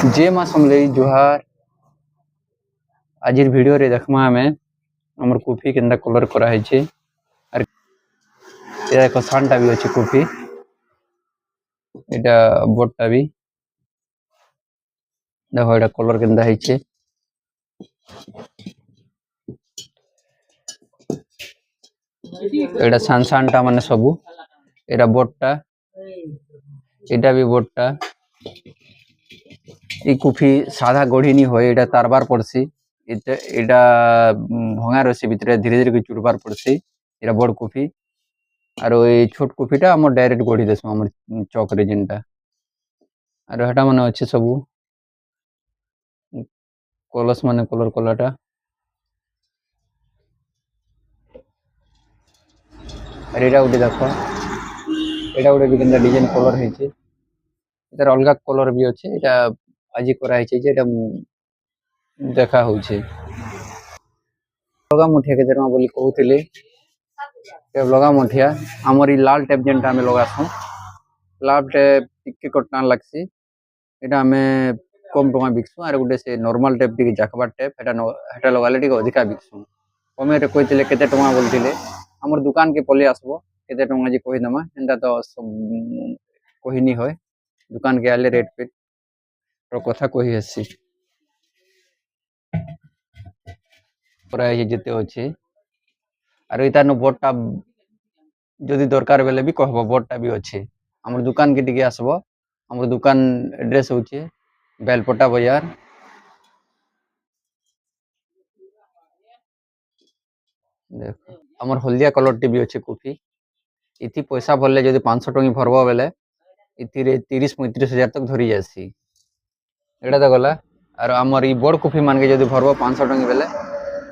जे माँ समलेई जुहार आजिर वीडियो रे देखमा आमे हमर कॉफी केंदा कलर करा है और एटा एक सानटा भी अच्छे कॉफी एटा बोर्डटा भी देखो एटा कलर केंदा है एटा सान सानटा माने सबू एटा बोर्डटा एटा भी बोर्डटा ई कॉफी सादा गढ़ी नहीं होय एटा तारबार पड़सी एटा भंगा रसी भितरे धीरे धीरे चुरबार पड़सी एटा बड़ कॉफी और ये छोट कॉफीटा हम डायरेक्ट गढ़ी देसु हम चौक रे जेनटा और हेटा माने अच्छे सबू कलस माने कलर कलाटा और एटा उठे देखो एटा उठे भी केंदा डिजाइन कलर हेचे एटार अलगा कलर भी अच्छे एटा आजि करा हेचे जे एटा देखा होचे लगा मुठिया के जरमा बोली कहउथिले टेप लगा मुठिया हमर ई लाल टेप जेनटा हमें लगासु लाल टेप टिके कटना लागसी एटा हमें कम टका बिकसु और गुटे से नॉर्मल टेप टिके जाकबा टेप हेटा लगाले टिके अधिका बिकसु कमे रे कहिथिले केते टका बोलथिले हमर दुकान के पले आसबो केते टका जे कहि दमा एंदा तो सब कहि नि होय दुकान के आले रेट पे रो कथा कहि हसी प्राय जेते अछि और इता न बोर्डटा जदि दरकार बेले भी कहबो बोर्डटा भी अछि हमर दुकान के टिके आसबो हमर दुकान एड्रेस होचे बेलपटा बाजार देखो हमर हल्दिया कलर टी भी अच्छे कॉफी इति पैसा भरले जदि 500 टंकी भरबो बेले इति रे 30-35 हजार तक धरी जासी एटा तो गला और हमर ई बड़ कॉफी मान के जदि भरबो 500 टंकी बेले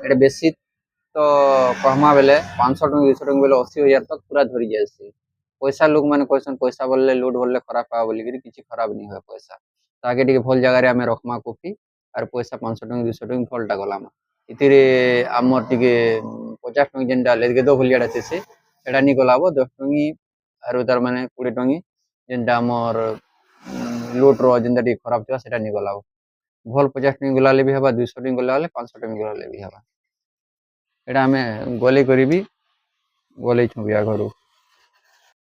एटा बेसी तो कहमा बेले 500 टंकी 200 टंकी बेले 80 हजार तक पूरा धरी जासी पैसा लोग माने क्वेश्चन पैसा बोलले लोड बोलले खराब आ बोली कि किछि खराब नहीं होय पैसा ताके टिके भल जगह रे हमें रखमा कॉफी और पैसा 500 टंकी 200 टंकी फलटा गला इतिरे आमर टिके 50 टंकी जेनटा लेगे दो भलियाडा से एटा नि गलाबो 10 टंकी और तार माने 20 टंकी जेनटा आमर लोट रो जेनटा टिके खराब थिबा सेटा नि गलाबो भल 50 टंकी गलाले भी हबा 200 टंकी गलाले 500 टंकी गलाले भी हबा एटा हमें गले करिबी गले छुबिया घरु